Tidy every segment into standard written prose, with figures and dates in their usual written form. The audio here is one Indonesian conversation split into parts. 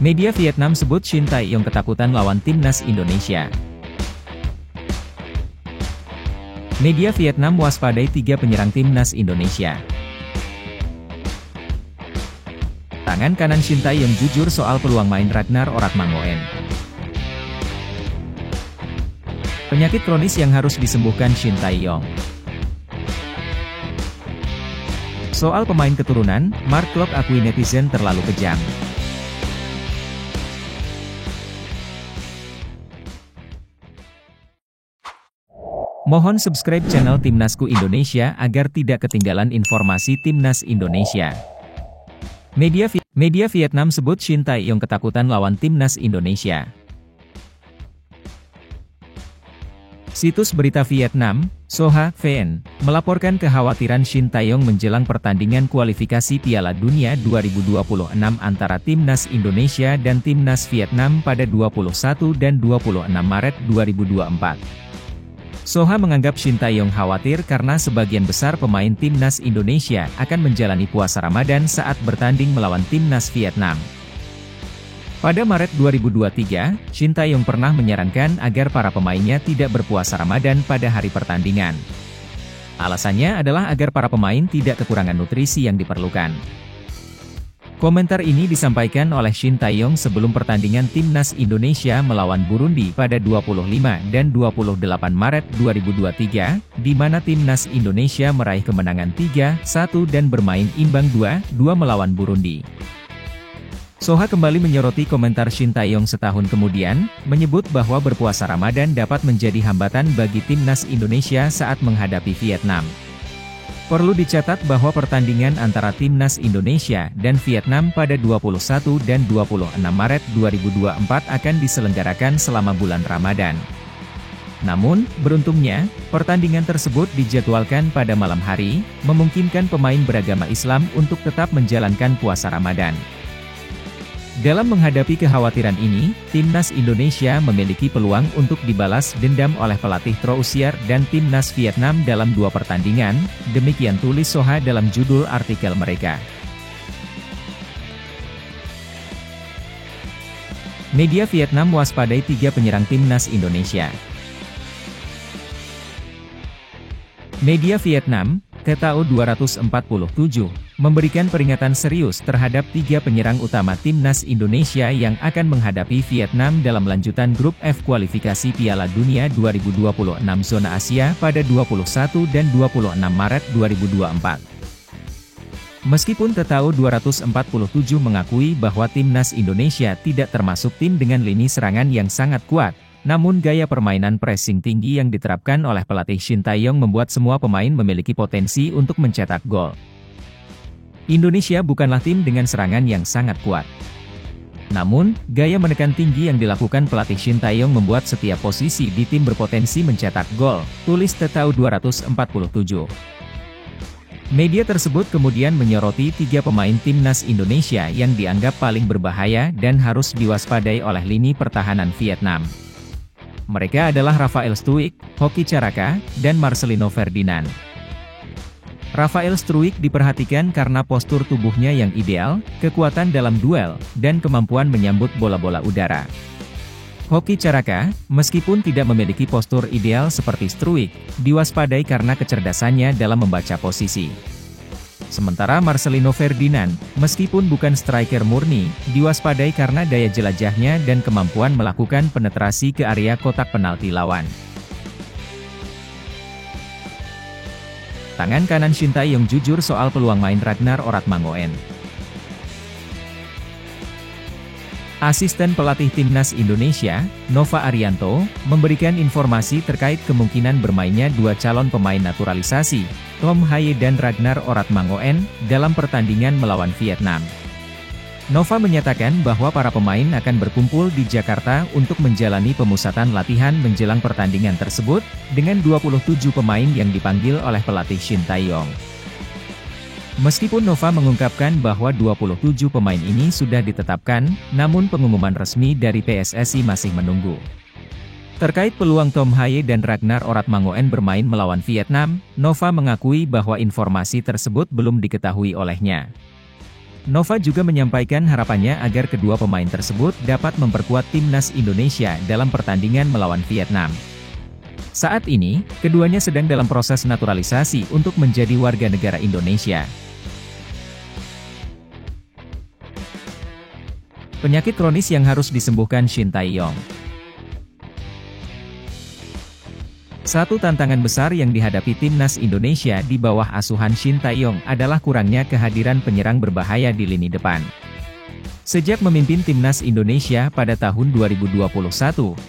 Media Vietnam sebut Shin Tae-yong ketakutan lawan timnas Indonesia. Media Vietnam waspadai 3 penyerang timnas Indonesia. Tangan kanan Shin Tae-yong jujur soal peluang main Ragnar Oratmangoen. Penyakit kronis yang harus disembuhkan Shin Tae-yong. Soal pemain keturunan, Mark Klok akui netizen terlalu kejam. Mohon subscribe channel Timnasku Indonesia agar tidak ketinggalan informasi Timnas Indonesia. Media Vietnam sebut Shin Tae-yong ketakutan lawan Timnas Indonesia. Situs berita Vietnam, Soha VN, melaporkan kekhawatiran Shin Tae-yong menjelang pertandingan kualifikasi Piala Dunia 2026 antara Timnas Indonesia dan Timnas Vietnam pada 21 dan 26 Maret 2024. Soha menganggap Shin Tae-yong khawatir karena sebagian besar pemain Timnas Indonesia akan menjalani puasa Ramadan saat bertanding melawan Timnas Vietnam. Pada Maret 2023, Shin Tae-yong pernah menyarankan agar para pemainnya tidak berpuasa Ramadan pada hari pertandingan. Alasannya adalah agar para pemain tidak kekurangan nutrisi yang diperlukan. Komentar ini disampaikan oleh Shin Tae-yong sebelum pertandingan Timnas Indonesia melawan Burundi pada 25 dan 28 Maret 2023, di mana Timnas Indonesia meraih kemenangan 3-1 dan bermain imbang 2-2 melawan Burundi. Soha kembali menyoroti komentar Shin Tae-yong setahun kemudian, menyebut bahwa berpuasa Ramadan dapat menjadi hambatan bagi Timnas Indonesia saat menghadapi Vietnam. Perlu dicatat bahwa pertandingan antara Timnas Indonesia dan Vietnam pada 21 dan 26 Maret 2024 akan diselenggarakan selama bulan Ramadan. Namun, beruntungnya, pertandingan tersebut dijadwalkan pada malam hari, memungkinkan pemain beragama Islam untuk tetap menjalankan puasa Ramadan. Dalam menghadapi kekhawatiran ini, Timnas Indonesia memiliki peluang untuk dibalas dendam oleh pelatih Troussier dan Timnas Vietnam dalam 2 pertandingan, demikian tulis Soha dalam judul artikel mereka. Media Vietnam waspadai 3 penyerang Timnas Indonesia. Media Vietnam, KTO 247, memberikan peringatan serius terhadap 3 penyerang utama Timnas Indonesia yang akan menghadapi Vietnam dalam lanjutan grup F kualifikasi Piala Dunia 2026 zona Asia pada 21 dan 26 Maret 2024. Meskipun KTO 247 mengakui bahwa Timnas Indonesia tidak termasuk tim dengan lini serangan yang sangat kuat, namun gaya permainan pressing tinggi yang diterapkan oleh pelatih Shin Tae-yong membuat semua pemain memiliki potensi untuk mencetak gol. Indonesia bukanlah tim dengan serangan yang sangat kuat. Namun, gaya menekan tinggi yang dilakukan pelatih Shin Tae-yong membuat setiap posisi di tim berpotensi mencetak gol, tulis KTO 247. Media tersebut kemudian menyoroti 3 pemain Timnas Indonesia yang dianggap paling berbahaya dan harus diwaspadai oleh lini pertahanan Vietnam. Mereka adalah Rafael Struijk, Hoki Caraka, dan Marcelino Ferdinand. Rafael Struijk diperhatikan karena postur tubuhnya yang ideal, kekuatan dalam duel, dan kemampuan menyambut bola-bola udara. Hoki Caraka, meskipun tidak memiliki postur ideal seperti Struijk, diwaspadai karena kecerdasannya dalam membaca posisi. Sementara Marcelino Ferdinand, meskipun bukan striker murni, diwaspadai karena daya jelajahnya dan kemampuan melakukan penetrasi ke area kotak penalti lawan. Tangan kanan Shin Tae-yong jujur soal peluang main Ragnar Oratmangoen. Asisten pelatih Timnas Indonesia, Nova Arianto, memberikan informasi terkait kemungkinan bermainnya 2 calon pemain naturalisasi, Tom Haye dan Ragnar Oratmangoen, dalam pertandingan melawan Vietnam. Nova menyatakan bahwa para pemain akan berkumpul di Jakarta untuk menjalani pemusatan latihan menjelang pertandingan tersebut, dengan 27 pemain yang dipanggil oleh pelatih Shin Tae-yong. Meskipun Nova mengungkapkan bahwa 27 pemain ini sudah ditetapkan, namun pengumuman resmi dari PSSI masih menunggu. Terkait peluang Tom Haye dan Ragnar Oratmangoen bermain melawan Vietnam, Nova mengakui bahwa informasi tersebut belum diketahui olehnya. Nova juga menyampaikan harapannya agar kedua pemain tersebut dapat memperkuat timnas Indonesia dalam pertandingan melawan Vietnam. Saat ini, keduanya sedang dalam proses naturalisasi untuk menjadi warga negara Indonesia. Penyakit kronis yang harus disembuhkan Shin Tae-yong. Satu tantangan besar yang dihadapi timnas Indonesia di bawah asuhan Shin Tae-yong adalah kurangnya kehadiran penyerang berbahaya di lini depan. Sejak memimpin timnas Indonesia pada tahun 2021,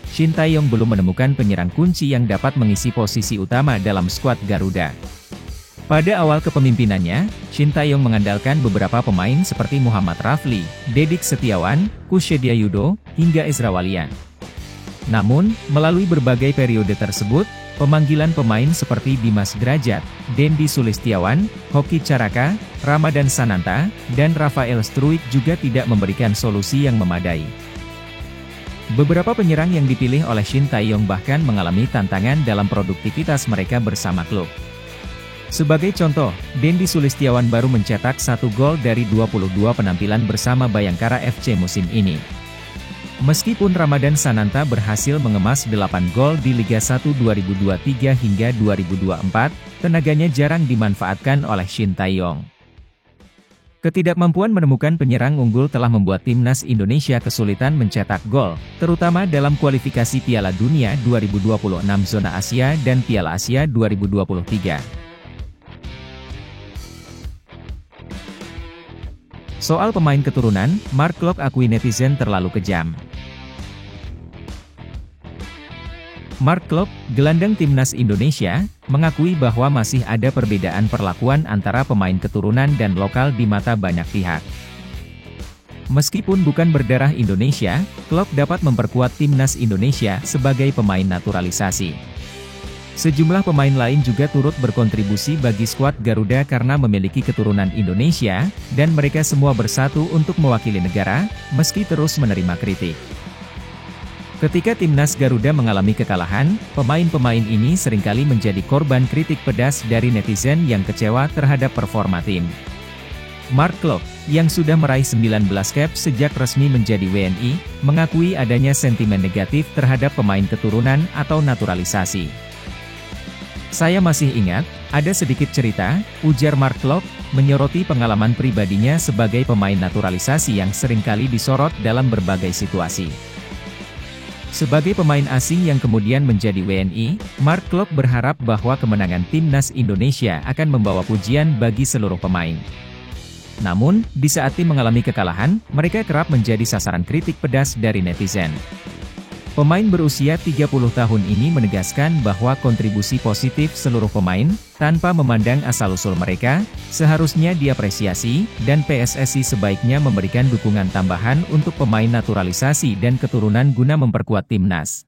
Shin Tae-yong belum menemukan penyerang kunci yang dapat mengisi posisi utama dalam skuad Garuda. Pada awal kepemimpinannya, Shin Tae-yong mengandalkan beberapa pemain seperti Muhammad Rafli, Dedik Setiawan, Kushedia Yudo, hingga Ezra Walian. Namun, melalui berbagai periode tersebut, pemanggilan pemain seperti Dimas Derajat, Dendi Sulistiawan, Hoki Caraka, Ramadan Sananta, dan Rafael Struijk juga tidak memberikan solusi yang memadai. Beberapa penyerang yang dipilih oleh Shin Tae-yong bahkan mengalami tantangan dalam produktivitas mereka bersama klub. Sebagai contoh, Dendi Sulistiawan baru mencetak 1 gol dari 22 penampilan bersama Bayangkara FC musim ini. Meskipun Ramadan Sananta berhasil mengemas 8 gol di Liga 1 2023 hingga 2024, tenaganya jarang dimanfaatkan oleh Shin Tae-yong. Ketidakmampuan menemukan penyerang unggul telah membuat timnas Indonesia kesulitan mencetak gol, terutama dalam kualifikasi Piala Dunia 2026 zona Asia dan Piala Asia 2023. Soal pemain keturunan, Mark Klok akui netizen terlalu kejam. Mark Klok, gelandang timnas Indonesia, mengakui bahwa masih ada perbedaan perlakuan antara pemain keturunan dan lokal di mata banyak pihak. Meskipun bukan berdarah Indonesia, Klok dapat memperkuat timnas Indonesia sebagai pemain naturalisasi. Sejumlah pemain lain juga turut berkontribusi bagi skuad Garuda karena memiliki keturunan Indonesia, dan mereka semua bersatu untuk mewakili negara, meski terus menerima kritik. Ketika timnas Garuda mengalami kekalahan, pemain-pemain ini seringkali menjadi korban kritik pedas dari netizen yang kecewa terhadap performa tim. Mark Klok, yang sudah meraih 19 cap sejak resmi menjadi WNI, mengakui adanya sentimen negatif terhadap pemain keturunan atau naturalisasi. Saya masih ingat, ada sedikit cerita, ujar Mark Klok, menyoroti pengalaman pribadinya sebagai pemain naturalisasi yang seringkali disorot dalam berbagai situasi. Sebagai pemain asing yang kemudian menjadi WNI, Mark Klok berharap bahwa kemenangan timnas Indonesia akan membawa pujian bagi seluruh pemain. Namun, di saat tim mengalami kekalahan, mereka kerap menjadi sasaran kritik pedas dari netizen. Pemain berusia 30 tahun ini menegaskan bahwa kontribusi positif seluruh pemain, tanpa memandang asal-usul mereka, seharusnya diapresiasi, dan PSSI sebaiknya memberikan dukungan tambahan untuk pemain naturalisasi dan keturunan guna memperkuat timnas.